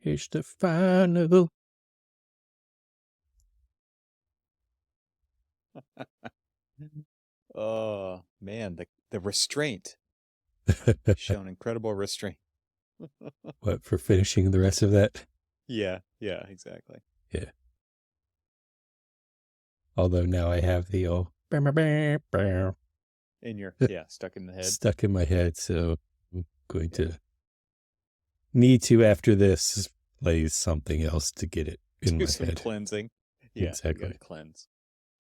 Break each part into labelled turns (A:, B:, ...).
A: It's the final.
B: Oh man, the restraint. Shown incredible restraint.
A: What, for finishing the rest of that?
B: Yeah, yeah, exactly.
A: Yeah. Although now I have the old
B: In your stuck in the head.
A: stuck in my head, so I'm going to need to, after this, play something else to get it in
B: Do
A: my
B: some
A: head.
B: cleansing. Yeah, you got
A: Exactly.
B: to cleanse.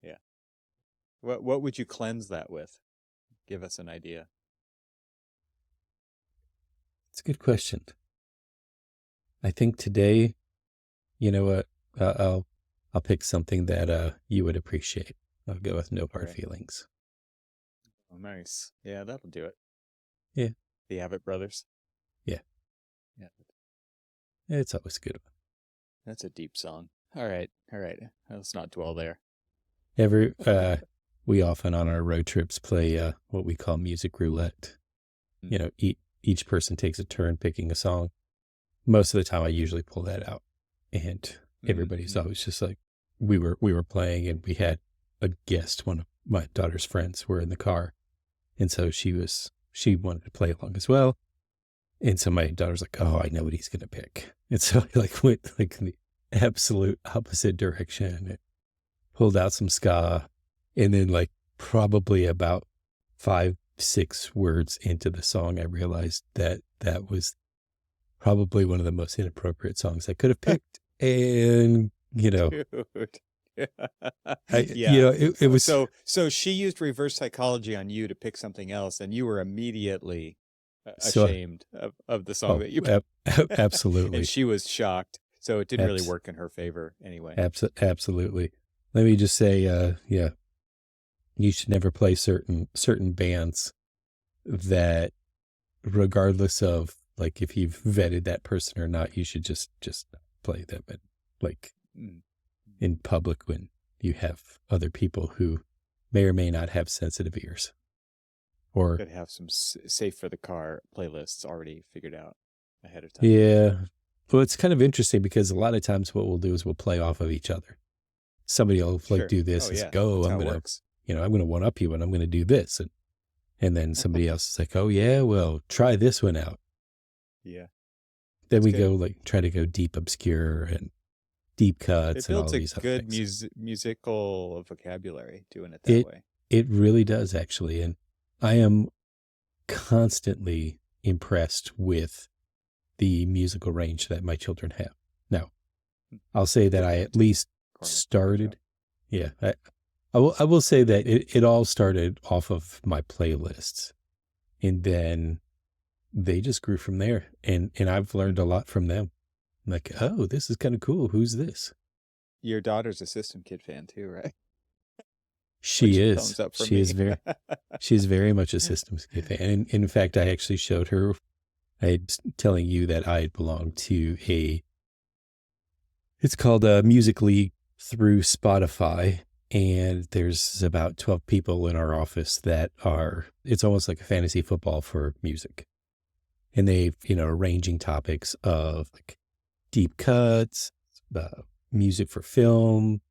B: Yeah. What would you cleanse that with? Give us an idea.
A: It's a good question. I think today, you know what? I'll pick something that you would appreciate. I'll go with No Hard
B: Okay.
A: Feelings.
B: Oh, nice. Yeah, that'll do it.
A: Yeah.
B: The Abbott Brothers.
A: Yeah.
B: Yeah,
A: It's always a good one.
B: that's a deep song. All right, all right. Let's not dwell there.
A: We often on our road trips play what we call music roulette. You know, each person takes a turn picking a song. Most of the time, I usually pull that out, and everybody's always just like, we were playing, and we had a guest. One of my daughter's friends were in the car, and so she wanted to play along as well. And so my daughter's like, "Oh, I know what he's gonna pick," and so I like went like in the absolute opposite direction. It pulled out some ska, and then like probably about 5-6 words into the song, I realized that that was probably one of the most inappropriate songs I could have picked. And,
B: Dude. Yeah.
A: It was,
B: So she used reverse psychology on you to pick something else, and you were immediately
A: so,
B: ashamed of the song that you picked.
A: absolutely.
B: And she was shocked. So it didn't really
A: Abs-
B: work in her favor anyway.
A: Absolutely. Let me just say, yeah, you should never play certain bands that, regardless of like if you've vetted that person or not, you should just play them, and like in public when you have other people who may or may not have sensitive ears, or
B: Could have some safe for the car playlists already figured out ahead of time.
A: Yeah. Well, it's kind of interesting because a lot of times what we'll do is we'll play off of each other. Somebody will like do this and like, oh, I'm going to one up you and I'm going to do this. And then somebody else is like, oh yeah, well, try this one out.
B: Yeah.
A: Then we go like try to go deep obscure and deep cuts and all these other things.
B: It builds a good musical vocabulary doing it that way.
A: It really does, actually. And I am constantly impressed with the musical range that my children have. Now, I'll say that I at least started. Yeah. I will say that it all started off of my playlists, and then they just grew from there. And I've learned a lot from them. Like, oh, this is kind of cool. Who's this?
B: Your daughter's a System Kid fan too, right?
A: She is. She's very much a System Kid fan. And in fact, I actually showed her. I was telling you that I belong to it's called a Music League through Spotify. And there's about 12 people in our office that it's almost like a fantasy football for music. And they've, arranging topics of like deep cuts, music for film,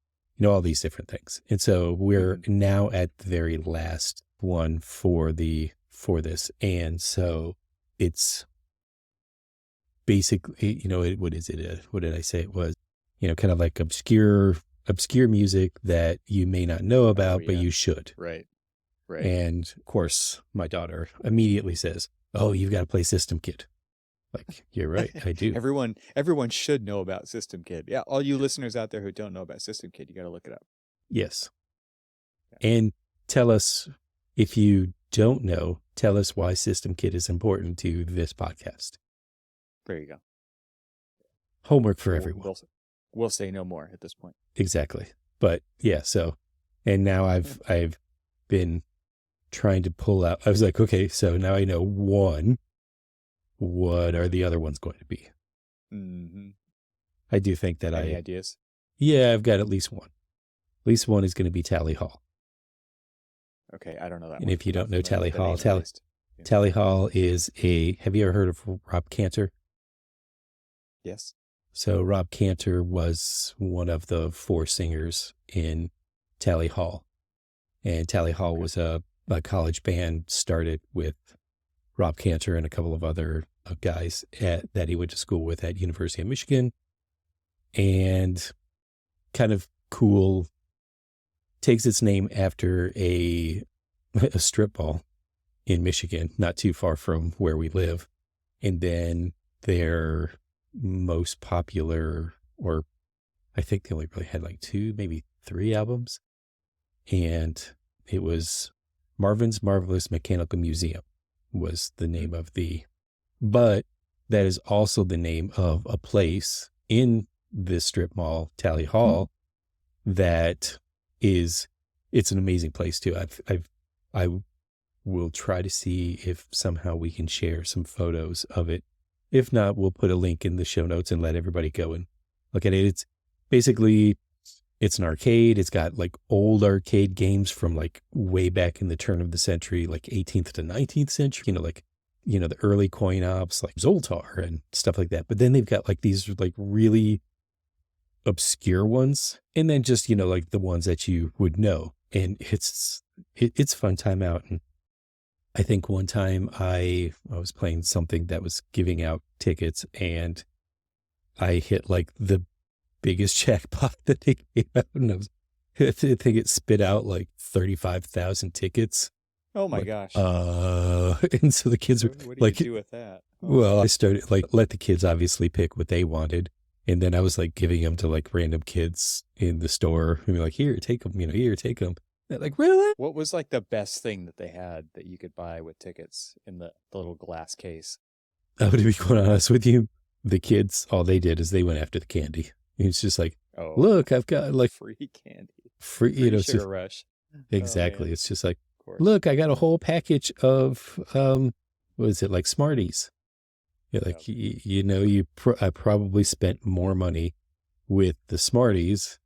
A: all these different things. And so we're now at the very last one for this. And so it's basically, what is it? What did I say it was? Kind of like obscure music that you may not know about, but you should.
B: Right.
A: And of course, my daughter immediately says, "Oh, you've got to play System Kid." Like, you're right, I do.
B: Everyone should know about System Kid. Yeah, all you listeners out there who don't know about System Kid, you got to look it up.
A: Yes. Yeah. And tell us, if you don't know, tell us why System Kid is important to this podcast.
B: There you go.
A: Homework for everyone.
B: We'll say no more at this point.
A: Exactly. But yeah, so, and now I've been trying to pull out, I was like, okay, so now I know one. What are the other ones going to be? I do think that
B: Any ideas?
A: Yeah, I've got at least one. At least one is going to be Tally Hall.
B: Okay, I don't know that
A: and
B: one.
A: If you don't know Tally Hall, Tally Hall is have you ever heard of Rob Cantor?
B: Yes.
A: So Rob Cantor was one of the 4 singers in Tally Hall. And Tally Hall was a college band started with Rob Cantor and a couple of other guys that he went to school with at University of Michigan. And kind of cool, takes its name after a strip mall in Michigan, not too far from where we live. And then their most popular, or I think they only really had like 2, maybe 3 albums. And it was Marvin's Marvelous Mechanical Museum was the name of but that is also the name of a place in this strip mall, Tally Hall, that is, it's an amazing place too. I will try to see if somehow we can share some photos of it. If not, we'll put a link in the show notes and let everybody go and look at it. It's basically, it's an arcade. It's got like old arcade games from like way back in the turn of the century, like 18th to 19th century, the early coin ops like Zoltar and stuff like that. But then they've got like these like really obscure ones, and then just, like the ones that you would know. And it's a fun time out. And I think one time I was playing something that was giving out tickets, and I hit like the biggest jackpot that they gave out, and I think it spit out like 35,000 tickets.
B: Oh my gosh.
A: And so the kids were
B: what
A: like,
B: do you do with that?
A: Well, I started like, let the kids obviously pick what they wanted. And then I was like giving them to like random kids in the store and be like, here, take them, here, take them. They're like, really?
B: What was like the best thing that they had that you could buy with tickets in the little glass case?
A: To be quite honest with you, the kids, all they did is they went after the candy. It's just like, look, I've got like
B: free candy,
A: free
B: sugar rush.
A: Exactly. It's just like, look, I got a whole package of, what is it, like Smarties. You're like, I probably spent more money with the Smarties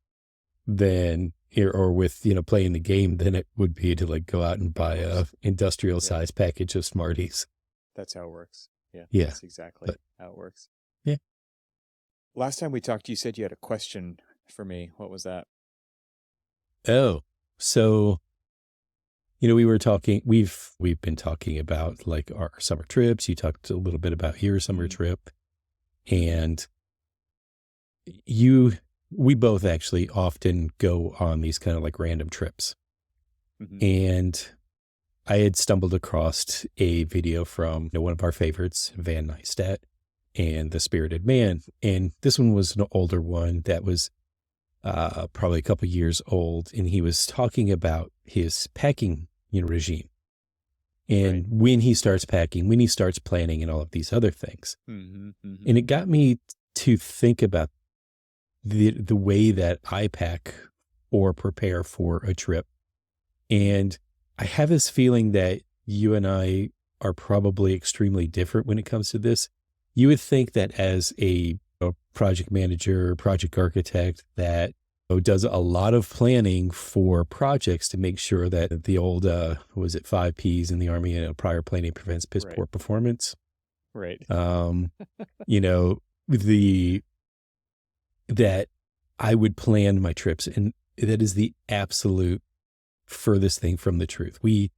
A: than, or with, playing the game than it would be to like go out and buy a industrial size package of Smarties.
B: That's how it works. Yeah. That's exactly how it works.
A: Yeah.
B: Last time we talked, you said you had a question for me. What was that?
A: Oh, so, we were talking, we've been talking about like our summer trips. You talked a little bit about your summer trip, and we both actually often go on these kind of like random trips. Mm-hmm. And I had stumbled across a video from one of our favorites, Van Neistat, and The Spirited Man. And this one was an older one that was probably a couple years old. And he was talking about his packing regime. And when he starts packing, when he starts planning and all of these other things. Mm-hmm, mm-hmm. And it got me to think about the way that I pack or prepare for a trip. And I have this feeling that you and I are probably extremely different when it comes to this. You would think that as a project manager, project architect that does a lot of planning for projects to make sure that the old, 5 Ps in the Army, prior planning prevents piss poor performance.
B: Right.
A: That I would plan my trips, and that is the absolute furthest thing from the truth. We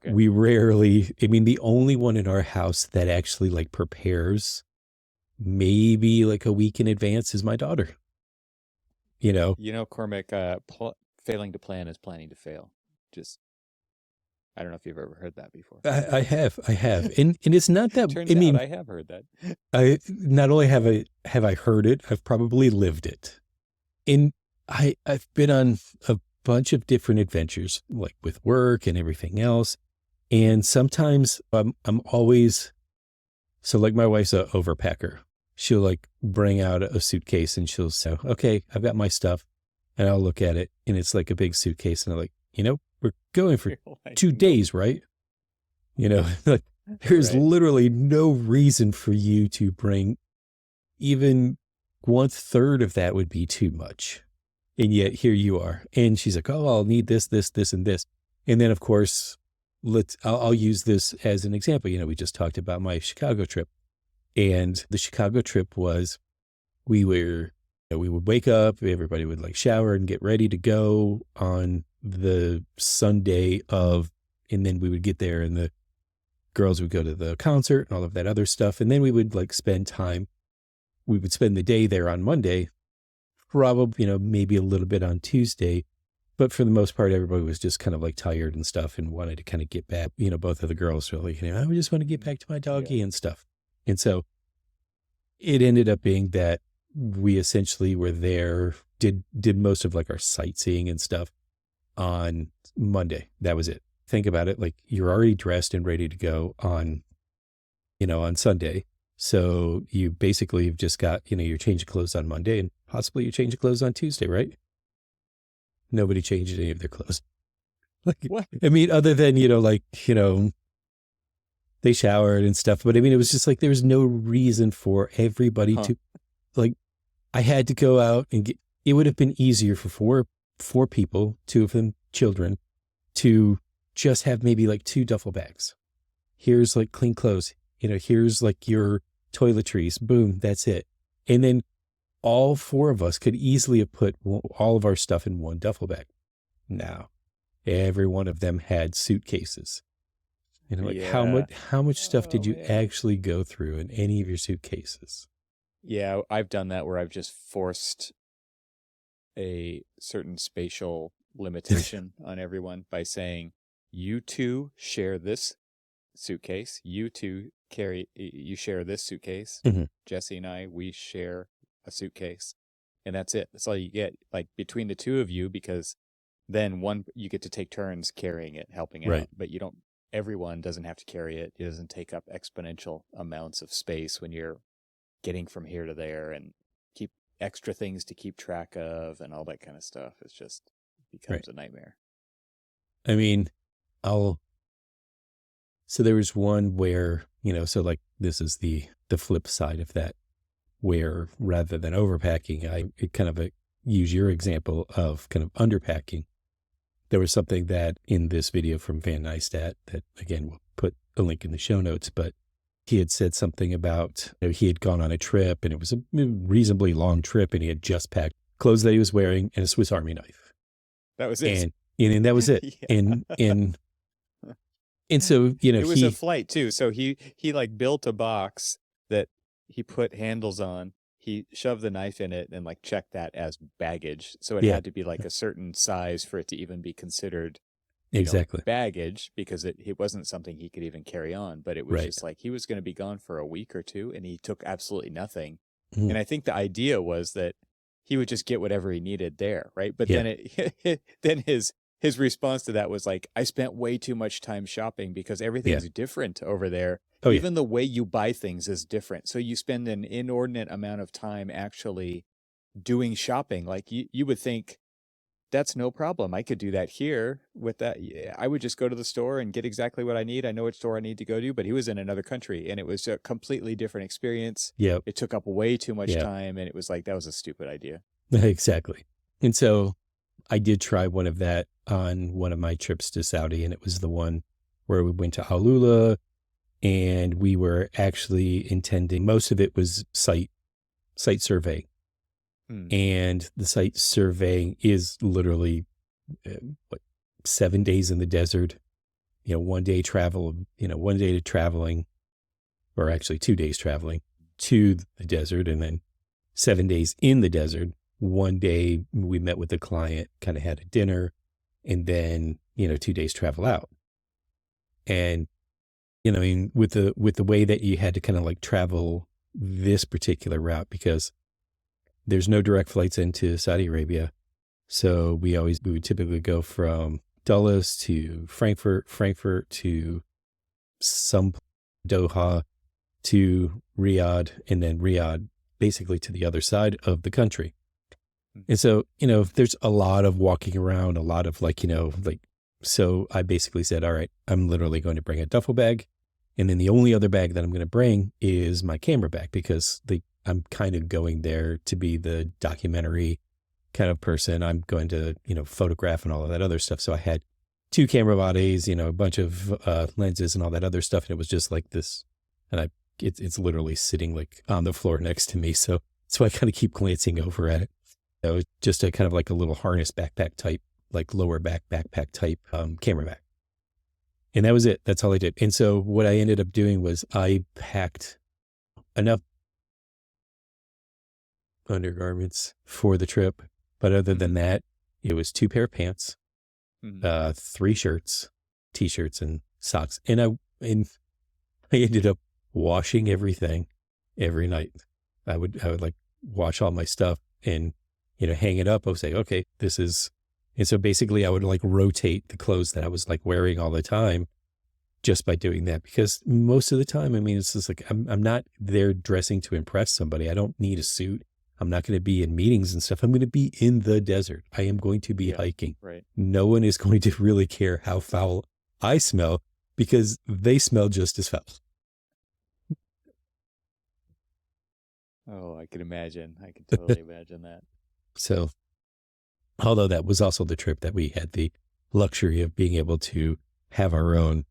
A: rarely, the only one in our house that actually like prepares maybe like a week in advance is my daughter.
B: Cormac, failing to plan is planning to fail. I don't know if you've ever heard that before.
A: I have. And it's not that,
B: Turns out I have heard that.
A: Not only have I heard it, I've probably lived it. And I've been on a bunch of different adventures, like with work and everything else. And sometimes I'm always, so like my wife's a overpacker. She'll like bring out a suitcase and she'll say, okay, I've got my stuff. And I'll look at it and it's like a big suitcase. And I'm like, we're going for 2 days, right? Like there's literally no reason for you to bring even 1/3 of that would be too much. And yet here you are. And she's like, oh, I'll need this, this, this, and this. And then of course, I'll use this as an example. We just talked about my Chicago trip, and the Chicago trip was we would wake up, everybody would like shower and get ready to go on the Sunday of, and then we would get there and the girls would go to the concert and all of that other stuff. And then we would like we would spend the day there on Monday, probably, maybe a little bit on Tuesday. But for the most part, everybody was just kind of like tired and stuff and wanted to kind of get back. Both of the girls were like, I just want to get back to my doggy and stuff. And so it ended up being that we essentially were there, did most of like our sightseeing and stuff on Monday. That was it. Think about it. Like you're already dressed and ready to go on Sunday. So you basically have just got, your change of clothes on Monday and possibly your change of clothes on Tuesday, right? Nobody changed any of their clothes. Like, what? I mean, other than, they showered and stuff. But I mean, it was just like, there was no reason for everybody to, like, I had to go out and it would have been easier for four people, two of them children, to just have maybe like 2 duffel bags. Here's like clean clothes, here's like your toiletries, boom, that's it. And then all 4 of us could easily have put all of our stuff in 1 duffel bag. Now, every one of them had suitcases. How much stuff did you actually go through in any of your suitcases?
B: Yeah, I've done that where I've just forced a certain spatial limitation on everyone by saying, you 2 share this suitcase, you share this suitcase. Mm-hmm. Jesse and I, we share a suitcase, and that's it. That's all you get, like between the 2 of you, because then you get to take turns carrying it, helping out, but everyone doesn't have to carry it. It doesn't take up exponential amounts of space when you're getting from here to there and keep extra things to keep track of and all that kind of stuff. It's just becomes a nightmare.
A: I mean, so there was one where, so like this is the flip side of that, where rather than overpacking, I kind of use your example of kind of underpacking. There was something that in this video from Van Neistat that, again, we'll put a link in the show notes, but he had said something about, he had gone on a trip and it was a reasonably long trip and he had just packed clothes that he was wearing and a Swiss Army knife.
B: That was it.
A: And that was it. And so,
B: it was a flight too. So he like built a box that he put handles on. He shoved the knife in it and like checked that as baggage. So it had to be like a certain size for it to even be considered baggage, because it wasn't something he could even carry on. But it was just like he was going to be gone for a week or 2 and he took absolutely nothing. Mm. And I think the idea was that he would just get whatever he needed there. Right. But then then his response to that was like, I spent way too much time shopping because everything's different over there. Oh, even the way you buy things is different. So you spend an inordinate amount of time actually doing shopping. Like you would think that's no problem. I could do that here with that. I would just go to the store and get exactly what I need. I know which store I need to go to, but he was in another country and it was a completely different experience. Yeah. It took up way too much time. And it was like, that was a stupid idea.
A: Exactly. And so I did try one of that on one of my trips to Saudi, and it was the one where we went to Alula, and we were actually intending, most of it was site survey. And the site surveying is literally 7 days in the desert, 1 day travel, 1 day to traveling, or actually 2 days traveling to the desert, and then 7 days in the desert. 1 day we met with the client, kind of had a dinner, and then, 2 days travel out. And, I mean, with the way that you had to kind of like travel this particular route, because there's no direct flights into Saudi Arabia. So we would typically go from Dulles to Frankfurt to some Doha to Riyadh, and then Riyadh basically to the other side of the country. And so, there's a lot of walking around, a lot of so I basically said, all right, I'm literally going to bring a duffel bag. And then the only other bag that I'm going to bring is my camera bag, because I'm kind of going there to be the documentary kind of person. I'm going to, photograph and all of that other stuff. So I had 2 camera bodies, a bunch of lenses and all that other stuff. And it was just like this, and it's literally sitting like on the floor next to me. So So I kind of keep glancing over at it. Just a kind of like a little harness backpack type, like lower back backpack type camera bag. And that was it. That's all I did. And so what I ended up doing was I packed enough undergarments for the trip. But other than that, it was 2 pair of pants, 3 shirts, t-shirts, and socks. And I ended up washing everything every night. I would like wash all my stuff and, hang it up. I would say, okay, this is, and so basically I would like rotate the clothes that I was like wearing all the time just by doing that. Because most of the time, I mean, it's just like, I'm not there dressing to impress somebody. I don't need a suit. I'm not going to be in meetings and stuff. I'm going to be in the desert. I am going to be hiking.
B: Right.
A: No one is going to really care how foul I smell because they smell just as foul.
B: Oh, I can imagine. I can totally imagine that.
A: So, although that was also the trip that we had the luxury of being able to have our own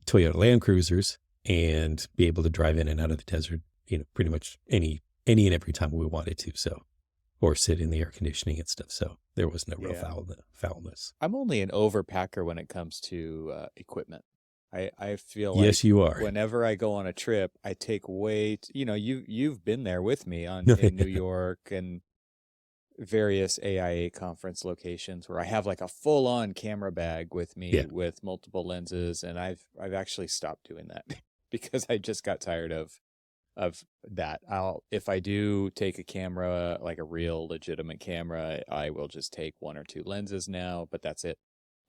A: Toyota Land Cruisers and be able to drive in and out of the desert, pretty much any and every time we wanted to. So, or sit in the air conditioning and stuff. So there was no real foulness.
B: I'm only an overpacker when it comes to equipment. I feel like
A: yes, you are.
B: Whenever I go on a trip, I take you've been there with me in New York and various AIA conference locations where I have like a full on camera bag with me with multiple lenses. And I've actually stopped doing that because I just got tired of that. If I do take a camera, like a real legitimate camera, I will just take 1 or 2 lenses now, but that's it.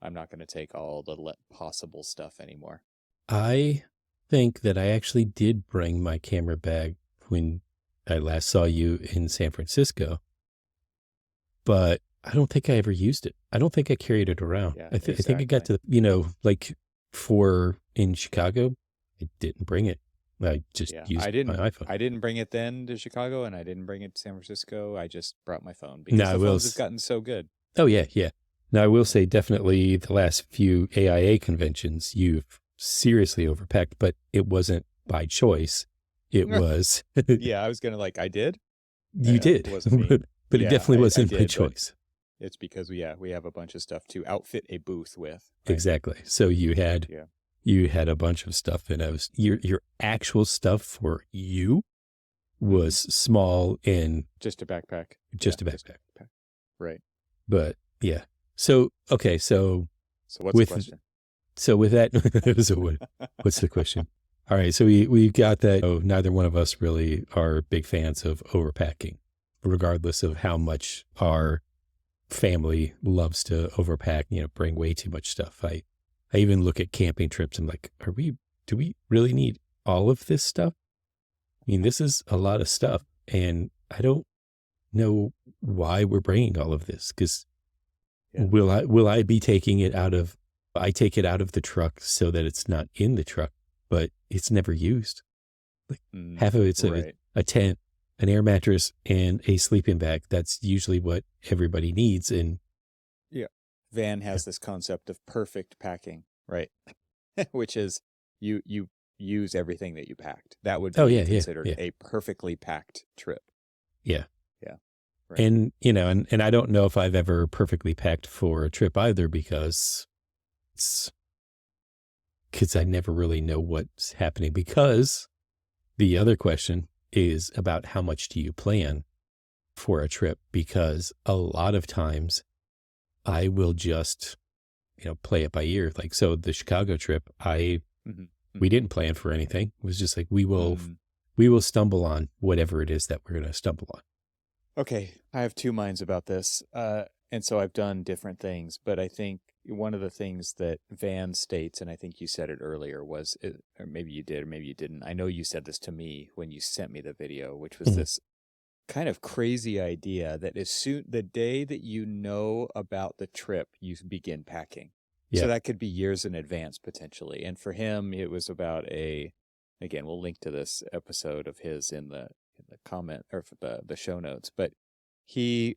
B: I'm not going to take all the possible stuff anymore.
A: I think that I actually did bring my camera bag when I last saw you in San Francisco, but I don't think I ever used it. I don't think I carried it around.
B: Yeah,
A: I think I got to, like in Chicago, I didn't bring it. I just used my iPhone.
B: I didn't bring it then to Chicago, and I didn't bring it to San Francisco. I just brought my phone because the phones have gotten so good.
A: Oh, yeah. Now, I will say definitely the last few AIA conventions, you've seriously overpacked, but it wasn't by choice. It was.
B: Yeah, I was going to I did.
A: You did.
B: It wasn't me.
A: But it definitely wasn't by choice.
B: It's because, we have a bunch of stuff to outfit a booth with.
A: Right? Exactly. So you had a bunch of stuff, and your actual stuff for you was small and
B: just a backpack.
A: Just a backpack.
B: Right.
A: But yeah. So okay, so
B: what's the question?
A: So with that, what's the question? All right, so we got that. Oh, neither one of us really are big fans of overpacking, regardless of how much our family loves to overpack. Bring way too much stuff. I even look at camping trips. I'm like, do we really need all of this stuff? I mean, this is a lot of stuff, and I don't know why we're bringing all of this because. Will I be taking it out of? I take it out of the truck so that it's not in the truck, but it's never used. Like half of it's a tent, an air mattress, and a sleeping bag. That's usually what everybody needs. And
B: Van has this concept of perfect packing, right? Which is you use everything that you packed. That would be considered a perfectly packed trip.
A: Yeah.
B: Right.
A: And, and I don't know if I've ever perfectly packed for a trip either because I never really know what's happening. Because the other question is about how much do you plan for a trip? Because a lot of times I will just, play it by ear. Like, so the Chicago trip, we didn't plan for anything. It was just like, we will stumble on whatever it is that we're going to stumble on.
B: Okay, I have 2 minds about this, and so I've done different things, but I think one of the things that Van states, and I think you said it earlier, was, or maybe you did or maybe you didn't, I know you said this to me when you sent me the video, which was this kind of crazy idea that the day that you know about the trip, you begin packing. Yeah. So that could be years in advance, potentially, and for him, it was about again, we'll link to this episode of his in the comment or for the show notes, but he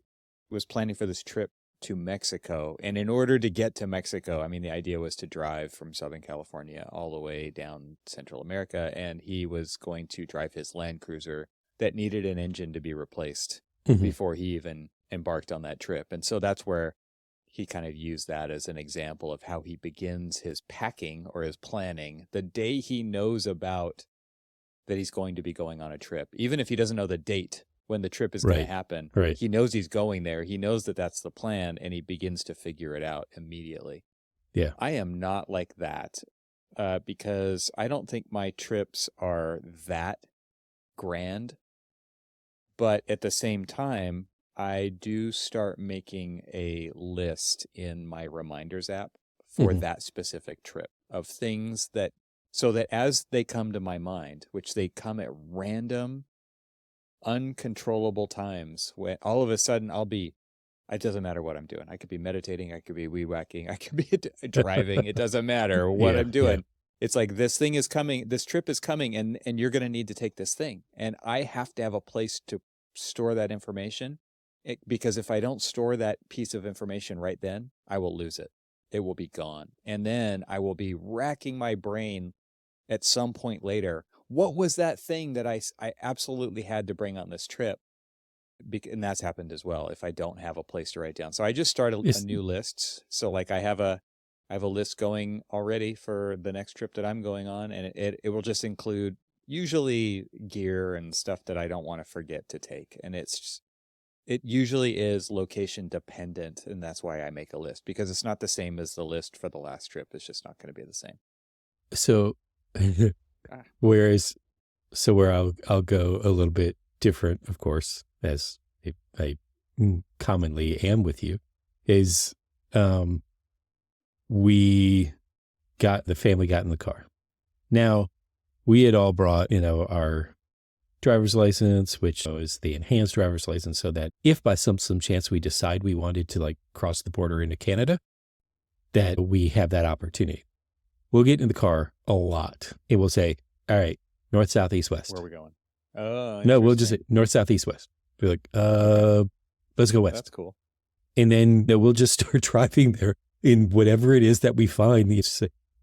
B: was planning for this trip to Mexico, and in order to get to Mexico, I mean, the idea was to drive from Southern California all the way down Central America, and he was going to drive his Land Cruiser that needed an engine to be replaced
A: Mhm.
B: before he even embarked on that trip. And so that's where he kind of used that as an example of how he begins his packing or his planning the day he knows about that he's going to be going on a trip. Even if he doesn't know the date when the trip is going to
A: Right.
B: happen,
A: Right.
B: he knows he's going there. He knows that that's the plan, and he begins to figure it out immediately.
A: Yeah.
B: I am not like that because I don't think my trips are that grand. But at the same time, I do start making a list in my reminders app for
A: Mhm.
B: that specific trip of things that, so that as they come to my mind, which they come at random, uncontrollable times, when all of a sudden it doesn't matter what I'm doing. I could be meditating, I could be wee-whacking, I could be driving. It doesn't matter what
A: Yeah.
B: I'm doing. It's like this thing is coming, this trip is coming, and you're going to need to take this thing. And I have to have a place to store that information because if I don't store that piece of information right then, I will lose it. It will be gone. And then I will be racking my brain at some point later. What was that thing that I absolutely had to bring on this trip? And that's happened as well if I don't have a place to write down. So I just started a new list. So like I have a list going already for the next trip that I'm going on, and it will just include usually gear and stuff that I don't want to forget to take. And it usually is location dependent, and that's why I make a list, because it's not the same as the list for the last trip. It's just not going to be the same.
A: So where I'll go a little bit different, of course, as I commonly am with you, is the family got in the car. Now, we had all brought, our driver's license, which is the enhanced driver's license, so that if by some chance we decide we wanted to like cross the border into Canada, that we have that opportunity. We'll get in the car a lot. It will say, all right, north, south, east, west.
B: Where are we going? Oh,
A: no, we'll just say north, south, east, west. Be like, let's go west.
B: That's cool.
A: And then we'll just start driving there in whatever it is that we find.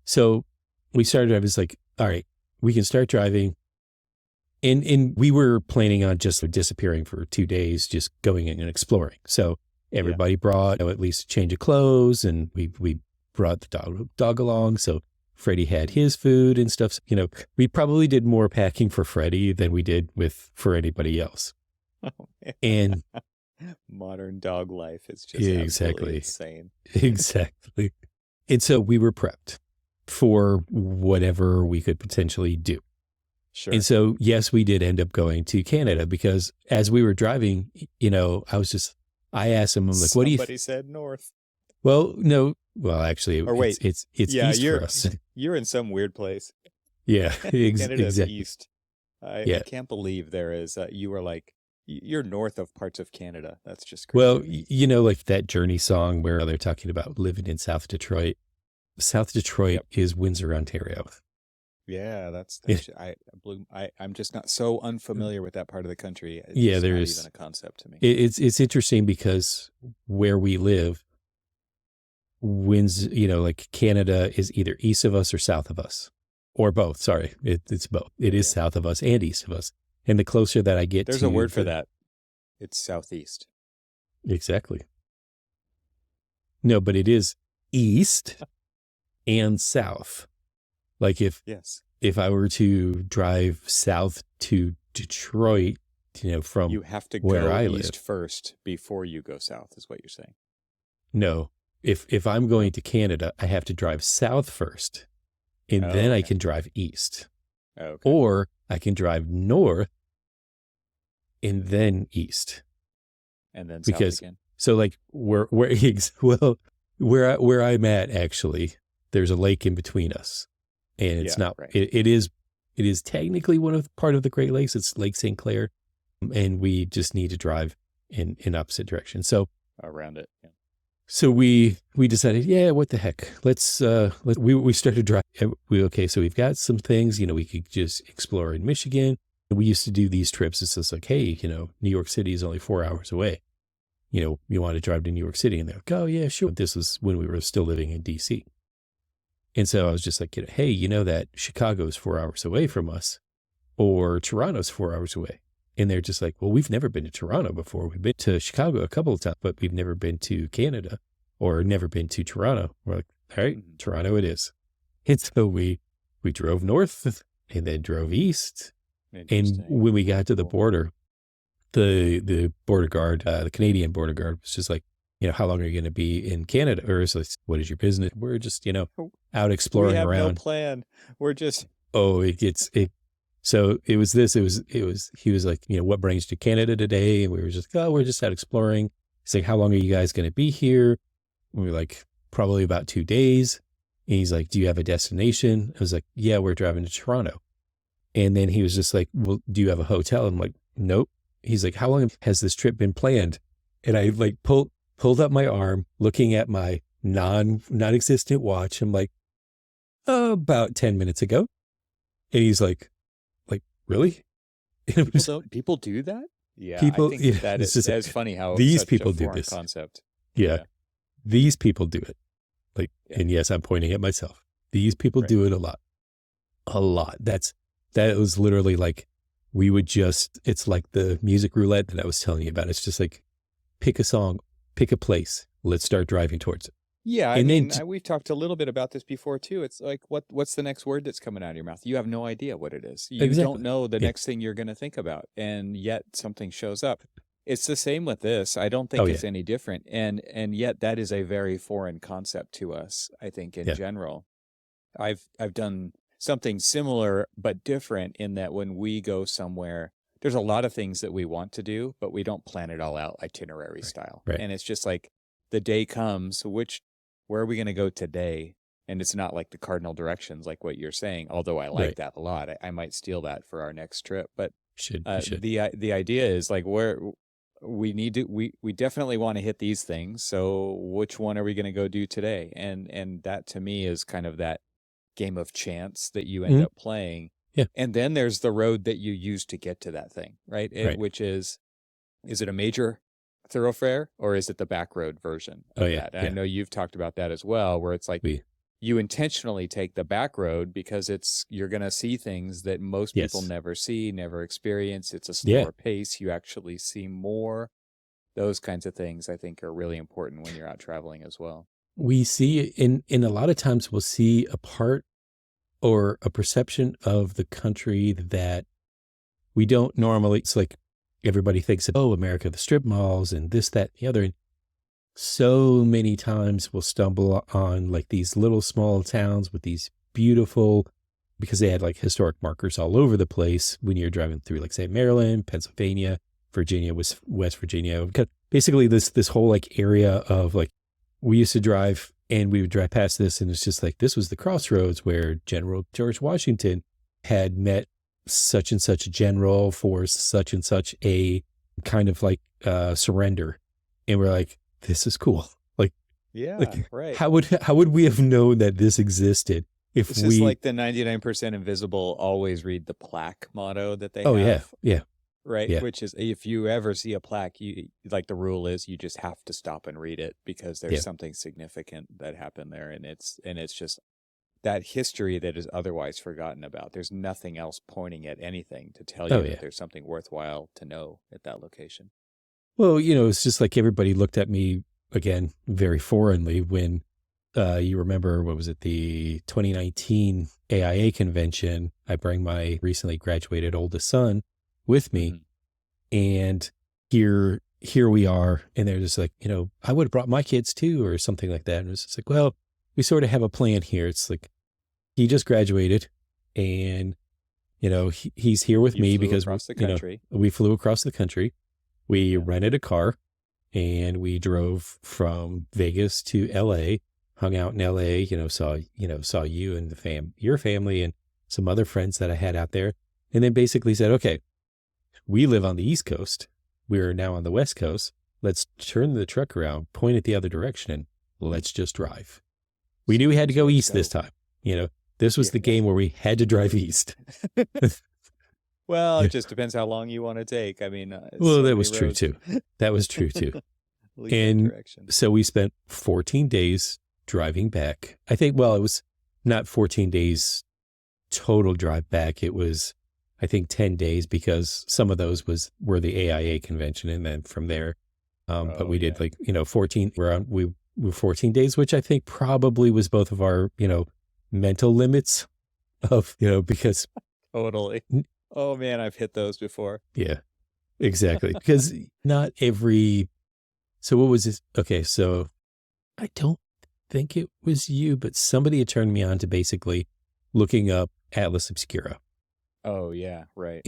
A: So we started driving. It's like, all right, we can start driving. And we were planning on just disappearing for 2 days, just going in and exploring. So everybody brought at least a change of clothes, and we brought the dog along. So Freddie had his food and stuff. We probably did more packing for Freddie than we did for anybody else.
B: Oh,
A: and
B: modern dog life is just absolutely insane.
A: Exactly. And so we were prepped for whatever we could potentially do.
B: Sure.
A: And so, yes, we did end up going to Canada, because as we were driving, I asked him, I'm like, what do you
B: Somebody said north.
A: Well, no. Well, actually, it's east for us.
B: You're in some weird place.
A: Yeah,
B: Canada's
A: exactly.
B: east. I can't believe there is. You're north of parts of Canada. That's just crazy.
A: Well, like that Journey song where they're talking about living in South Detroit. South Detroit is Windsor, Ontario.
B: Yeah, I'm just not so unfamiliar with that part of the country. It's
A: there
B: not
A: is
B: even a concept to me.
A: It's interesting because where we live, like Canada is either east of us or south of us, or both. Sorry, it's both. It is south of us and east of us. And the closer that I get,
B: there's a word for that. It's southeast.
A: Exactly. No, but it is east and south. Like if I were to drive south to Detroit, from
B: you have to
A: where
B: go
A: I
B: east
A: live
B: first before you go south, is what you're saying.
A: No, if I'm going to Canada, I have to drive south first, and then I can drive east.
B: Okay.
A: Or I can drive north and then east.
B: And then south again.
A: So like where I'm at, actually, there's a lake in between us. And it's not, right. It is technically part of the Great Lakes. It's Lake St. Clair. And we just need to drive in opposite direction. So
B: around it. Yeah.
A: So we decided, what the heck? We started driving. So we've got some things, we could just explore in Michigan. We used to do these trips. It's just like, hey, New York City is only 4 hours away. You want to drive to New York City? And they're like, oh yeah, sure. This was when we were still living in DC. And so I was just like, hey, that Chicago's 4 hours away from us, or Toronto's 4 hours away. And they're just like, well, we've never been to Toronto before. We've been to Chicago a couple of times, but we've never been to Canada or never been to Toronto. We're like, all right, Toronto it is. And so we drove north and then drove east. And when we got to the border, the border guard, the Canadian border guard was just like, how long are you going to be in Canada? Or it's like, what is your business? We're just, out exploring around. We have
B: no plan. We're just.
A: Oh, so it was he was like, what brings you to Canada today? And we were just, we're just out exploring. He's like, how long are you guys going to be here? And we were like, probably about 2 days. And he's like, do you have a destination? I was like, yeah, we're driving to Toronto. And then he was just like, well, do you have a hotel? I'm like, nope. He's like, how long has this trip been planned? And I like pulled up my arm, looking at my non-existent watch. I'm like, about 10 minutes ago. And he's like, really?
B: People do that? Yeah,
A: people,
B: I think that is funny how
A: these people do this
B: concept.
A: Yeah, these people do it. And yes, I'm pointing at myself. These people do it a lot. That was literally like, we would just, it's like the music roulette that I was telling you about. It's just like, pick a song, pick a place. Let's start driving towards it.
B: Yeah, I mean, we've talked a little bit about this before too. It's like, what's the next word that's coming out of your mouth? You have no idea what it is. You don't know the next thing you're going to think about, and yet something shows up. It's the same with this. I don't think it's any different, and yet that is a very foreign concept to us, I think, in general. I've done something similar but different in that when we go somewhere, there's a lot of things that we want to do, but we don't plan it all out itinerary style.
A: Right.
B: And it's just like the day comes, where are we going to go today? And it's not like the cardinal directions, like what you're saying, although I like that a lot. I might steal that for our next trip. But
A: should.
B: The idea is like where we definitely want to hit these things. So which one are we going to go do today? And that to me is kind of that game of chance that you end up playing.
A: Yeah.
B: And then there's the road that you use to get to that thing, right? Which is it a major thoroughfare or is it the back road version of that? And I know you've talked about that as well, where it's like you intentionally take the back road because you're going to see things that most people never see, never experience. It's a slower pace. You actually see more. Those kinds of things I think are really important when you're out traveling as well.
A: We see in a lot of times we'll see a part or a perception of the country that we don't normally. It's like everybody thinks of, America, the strip malls and this, that, the other. And so many times we'll stumble on like these little small towns with these beautiful, because they had like historic markers all over the place when you're driving through, like say Maryland, Pennsylvania, Virginia, West Virginia. Basically this whole like area of like, we used to drive and we would drive past this and it's just like, this was the crossroads where General George Washington had met such and such a general for such and such a kind of like surrender. And we're like, this is cool.
B: Right.
A: How would we have known that this existed if
B: this is like the 99% invisible, always read the plaque motto that they have.
A: Yeah.
B: Right. Yeah. Which is, if you ever see a plaque, you like, the rule is you just have to stop and read it because there's something significant that happened there. And it's just that history that is otherwise forgotten about. There's nothing else pointing at anything to tell you that there's something worthwhile to know at that location.
A: Well, it's just like everybody looked at me again very foreignly when you remember, what was it, the 2019 AIA convention. I bring my recently graduated oldest son with me, and here we are, and they're just like, I would have brought my kids too, or something like that. And it's just like, well, we sort of have a plan here. It's like, he just graduated, and he's here with me because we flew across the country. We rented a car, and we drove from Vegas to LA, hung out in LA. Saw you and your family and some other friends that I had out there, and then basically said, okay, we live on the East Coast. We're now on the West Coast. Let's turn the truck around, point it the other direction, and let's just drive. We knew we had to go east this time. This was the game where we had to drive east.
B: Well, it just depends how long you want to take. I mean,
A: that was true too. That was true too. And so we spent 14 days driving back. I think, it was not 14 days total drive back. It was, I think 10 days because some of those were the AIA convention. And then from there, but we did 14, we were 14 days, which I think probably was both of our, mental limits of, because.
B: Totally. Oh man, I've hit those before.
A: Yeah, exactly. Because not every, so what was this? Okay. So I don't think it was you, but somebody had turned me on to basically looking up Atlas Obscura.
B: Oh yeah, right.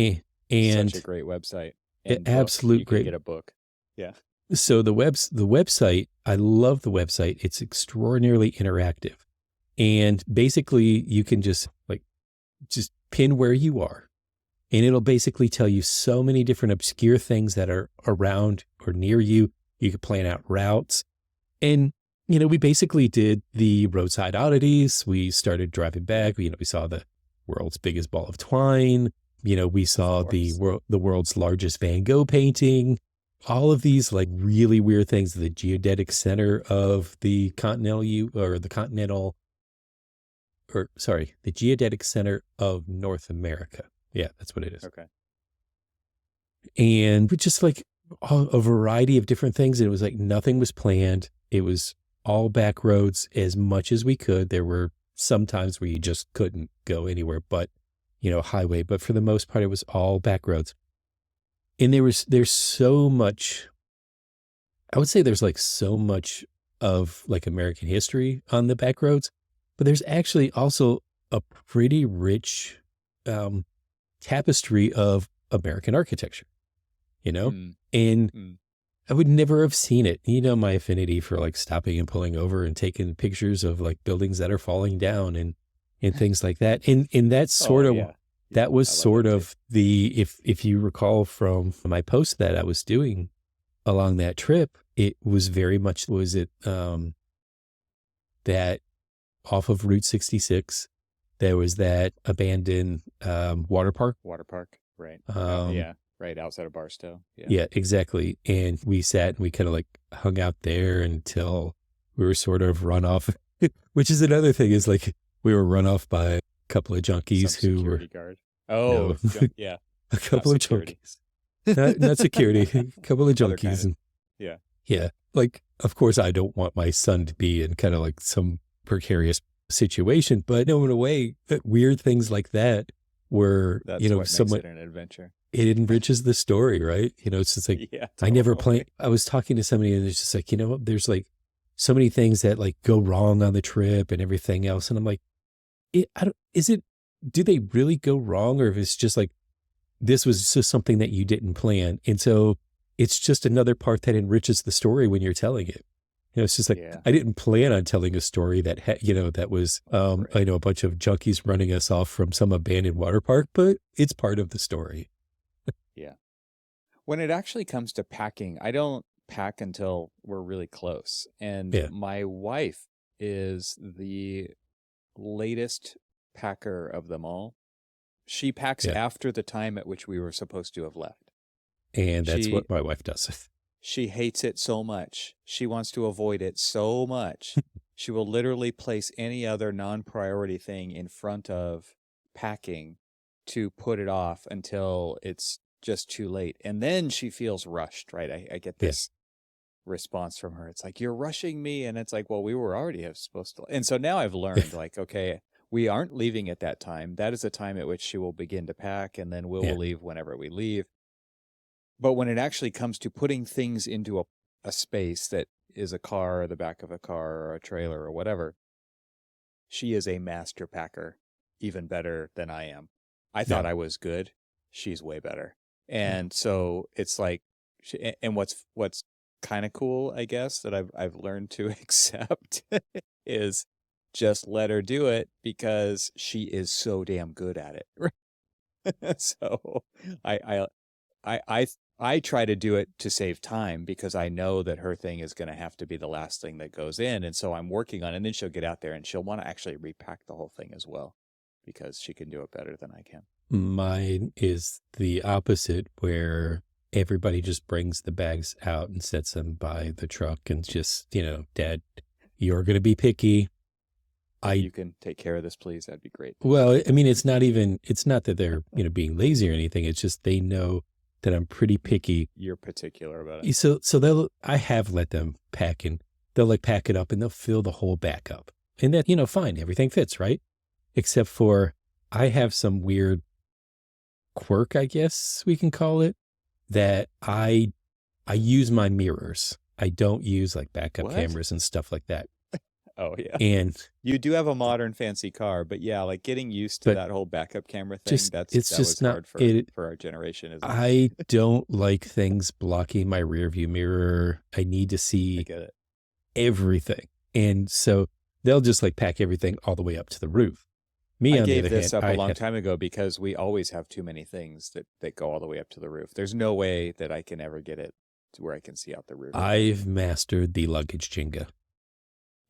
A: And
B: such a great website.
A: And absolute great.
B: Get a book. Yeah.
A: So the website, I love the website. It's extraordinarily interactive. And basically you can just pin where you are. And it'll basically tell you so many different obscure things that are around or near you. You can plan out routes. And, we basically did the roadside oddities. We started driving back. We saw the world's biggest ball of twine. We saw the world's largest Van Gogh painting. All of these really weird things. The geodetic center of the the geodetic center of North America. Yeah, that's what it is.
B: Okay.
A: And just a variety of different things. And it was nothing was planned. It was all back roads as much as we could. There were some times where you just couldn't go anywhere but, highway. But for the most part, it was all back roads. And there's so much, I would say there's so much of American history on the back roads, but there's actually also a pretty rich tapestry of American architecture, and I would never have seen it. My affinity for stopping and pulling over and taking pictures of buildings that are falling down and things like that. And that's sort of, that was sort of if you recall from my post that I was doing along that trip, it was very much, that off of Route 66, there was that abandoned water park.
B: Right. Right outside of Barstow.
A: Yeah, exactly. And we sat and we kind of hung out there until we were sort of run off, which is another thing is we were run off by a couple of junkies who were.
B: Guard. Oh, no. Yeah.
A: A couple of junkies. Not security, a couple of junkies. And,
B: yeah.
A: Yeah. Of course, I don't want my son to be in kind of some precarious situation, but no, in a way, weird things like that were,
B: that's what makes it an adventure.
A: It enriches the story, right? It's just
B: totally.
A: I never planned. I was talking to somebody and it's just there's so many things that go wrong on the trip and everything else. And I'm do they really go wrong? Or if it's just this was just something that you didn't plan. And so it's just another part that enriches the story when you're telling it. It's just I didn't plan on telling a story that, that was, a bunch of junkies running us off from some abandoned water park, but it's part of the story.
B: Yeah. When it actually comes to packing, I don't pack until we're really close. And my wife is the latest packer of them all. She packs after the time at which we were supposed to have left.
A: And that's what my wife does.
B: She hates it so much. She wants to avoid it so much. She will literally place any other non-priority thing in front of packing to put it off until it's just too late. And then she feels rushed, right? I get this response from her. It's you're rushing me. And it's well, we were already supposed to. And so now I've learned okay, we aren't leaving at that time. That is a time at which she will begin to pack, and then we'll leave whenever we leave. But when it actually comes to putting things into a space that is a car or the back of a car or a trailer or whatever, she is a master packer, even better than I am. I thought I was good. She's way better. And so it's and what's kind of cool, I guess, that I've learned to accept is just let her do it because she is so damn good at it. So I try to do it to save time because I know that her thing is going to have to be the last thing that goes in. And so I'm working on it. And then she'll get out there and she'll want to actually repack the whole thing as well because she can do it better than I can.
A: Mine is the opposite, where everybody just brings the bags out and sets them by the truck and just, Dad, you're going to be picky.
B: If you can take care of this, please, that'd be great.
A: Well, I mean, it's not that they're, being lazy or anything. It's just they know that I'm pretty picky.
B: You're particular about it.
A: So I have let them pack and they'll like pack it up and they'll fill the whole back up. And that, fine, everything fits, right? Except for I have some weird quirk, I guess we can call it, that I use my mirrors. I don't use like backup cameras and stuff like that.
B: Oh, yeah.
A: And
B: you do have a modern fancy car, but yeah, like getting used to that whole backup camera thing, that was hard for our generation. Isn't it?
A: I don't like things blocking my rear view mirror. I need to see everything. And so they'll just like pack everything all the way up to the roof.
B: I gave this up a long time ago because we always have too many things that go all the way up to the roof. There's no way that I can ever get it to where I can see out the roof.
A: I've mastered the luggage Jenga.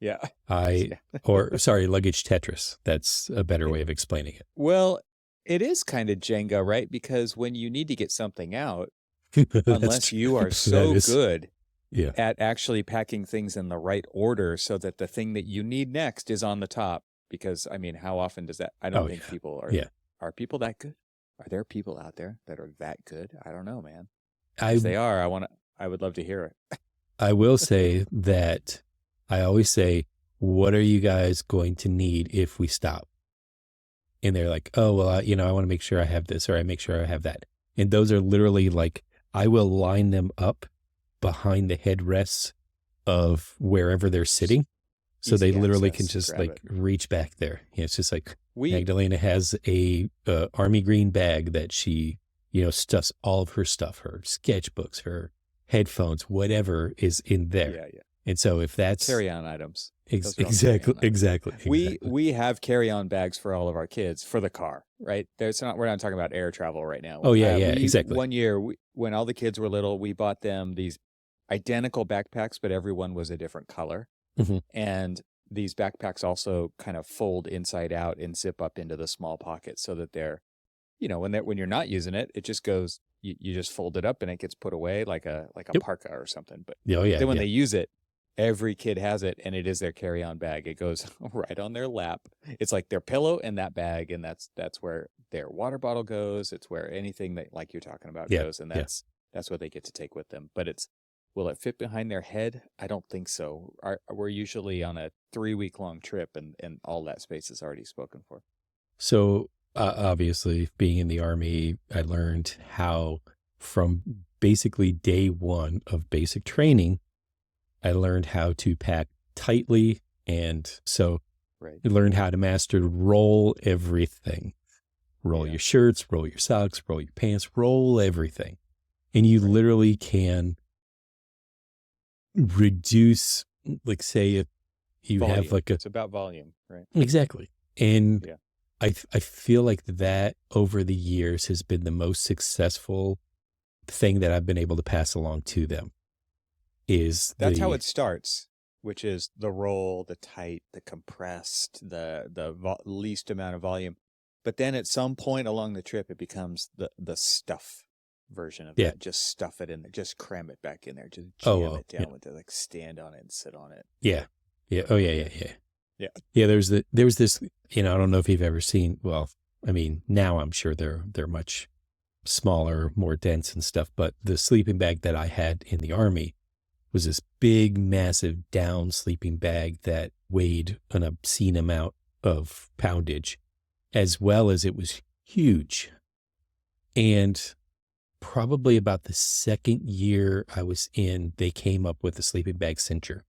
B: Yeah.
A: luggage Tetris. That's a better way of explaining it.
B: Well, it is kind of Jenga, right? Because when you need to get something out, unless you are so good at actually packing things in the right order so that the thing that you need next is on the top. Because, I mean, how often does that? I don't think people are. Yeah. Are people that good? Are there people out there that are that good? I don't know, man. If they are, I would love to hear it.
A: I will say that I always say, what are you guys going to need if we stop? And they're like, oh, well, I want to make sure I have this or I make sure I have that. And those are literally like, I will line them up behind the headrests of wherever they're sitting. So they literally can just like reach back there. It's just like Magdalena has a army green bag that she, stuffs all of her stuff, her sketchbooks, her headphones, whatever is in there. Yeah. And so if that's
B: carry-on items.
A: Exactly.
B: We have carry-on bags for all of our kids for the car, right? We're not talking about air travel right now.
A: Oh yeah, exactly.
B: One year when all the kids were little, we bought them these identical backpacks, but everyone was a different color.
A: Mm-hmm.
B: And these backpacks also kind of fold inside out and zip up into the small pockets so that they're, when you're not using it, it just goes, you just fold it up and it gets put away like a parka or something. But then when they use it, every kid has it and it is their carry-on bag. It goes right on their lap. It's like their pillow and that bag. And that's where their water bottle goes. It's where anything that like you're talking about goes. And that's what they get to take with them. But will it fit behind their head? I don't think so. We're usually on a 3-week-long trip and all that space is already spoken for.
A: So obviously being in the Army, I learned how from basically day one of basic training, I learned how to pack tightly. And so I learned how to master roll everything. Roll your shirts, roll your socks, roll your pants, roll everything. And you literally can reduce, like say if you
B: volume.
A: have like
B: it's about volume, right?
A: Exactly. And I feel like that over the years has been the most successful thing that I've been able to pass along to them. That's
B: how it starts, which is the roll, the tight, the compressed, the least amount of volume. But then at some point along the trip, it becomes the stuff version of that. Just stuff it in there, just cram it back in there, just jam it down with it, like stand on it and sit on it.
A: There was this, I don't know if you've ever seen, well, I mean, now I'm sure they're much smaller, more dense and stuff, but the sleeping bag that I had in the Army was this big, massive down sleeping bag that weighed an obscene amount of poundage, as well as it was huge. And probably about the second year I was in, they came up with a sleeping bag cincher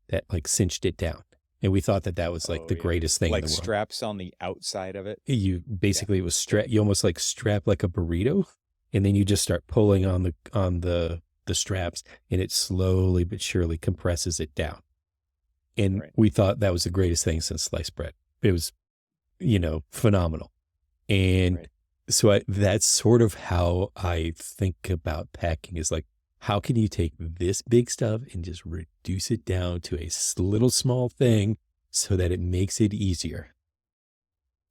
A: that like cinched it down. And we thought that was like the greatest thing in the world.
B: Like straps on the outside of it?
A: You basically, it was you almost like strap like a burrito. And then you just start pulling on the straps and it slowly but surely compresses it down. And we thought that was the greatest thing since sliced bread. It was, phenomenal. And so that's sort of how I think about packing is like, how can you take this big stuff and just reduce it down to a little small thing so that it makes it easier?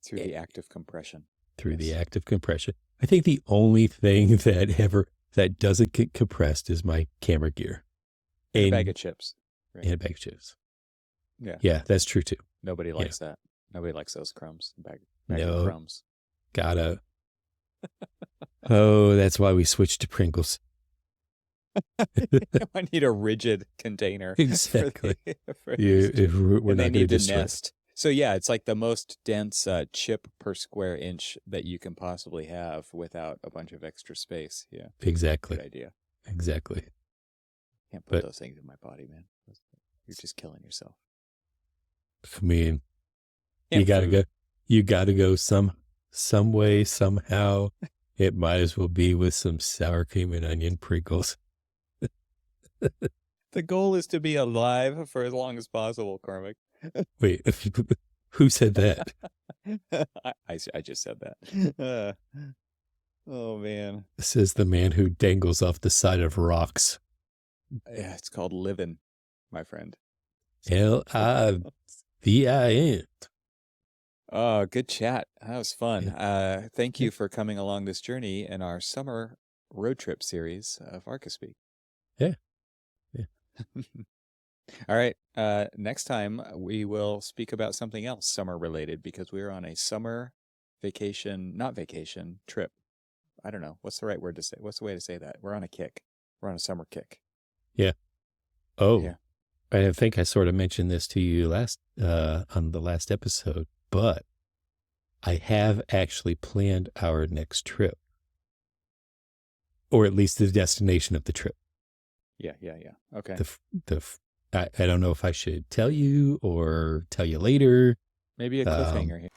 B: Through the act of compression.
A: The act of compression. I think the only thing that doesn't get compressed is my camera gear.
B: And a bag of chips.
A: Right? And a bag of chips.
B: Yeah.
A: Yeah, that's true too.
B: Nobody
A: Yeah.
B: likes that. Nobody likes those crumbs. Bag of
A: No,
B: crumbs.
A: gotta. Oh, that's why we switched to Pringles.
B: I need a rigid container.
A: Exactly.
B: For
A: You,
B: these
A: if we're
B: and
A: not
B: they
A: going to
B: need to
A: just switch.
B: nest. So yeah, it's like the most dense chip per square inch that you can possibly have without a bunch of extra space. Yeah,
A: Exactly.
B: good idea.
A: Exactly.
B: Can't put
A: But-
B: those things in my body, man. You're just killing yourself.
A: I mean,
B: Can't
A: you gotta
B: food.
A: go. You gotta go some way, somehow. It might as well be with some sour cream and onion Pringles.
B: The goal is to be alive for as long as possible, Cormac.
A: Wait, who said that?
B: I just said that. Oh man,
A: Says the man who dangles off the side of rocks.
B: yeah, it's called living, my friend.
A: Livin.
B: Oh, good chat. That was fun. Thank you for coming along this journey in our summer road trip series of Archispeak.
A: Yeah.
B: All right. Next time we will speak about something else summer related because we're on a summer vacation, not vacation, trip. I don't know. What's the right word to say? What's the way to say that? We're on a kick. We're on a summer kick.
A: Oh,
B: Yeah.
A: I think I sort of mentioned this to you on the last episode, but I have actually planned our next trip, or at least the destination of the trip.
B: Yeah. Okay.
A: I don't know if I should tell you or tell you later.
B: Maybe a cliffhanger here.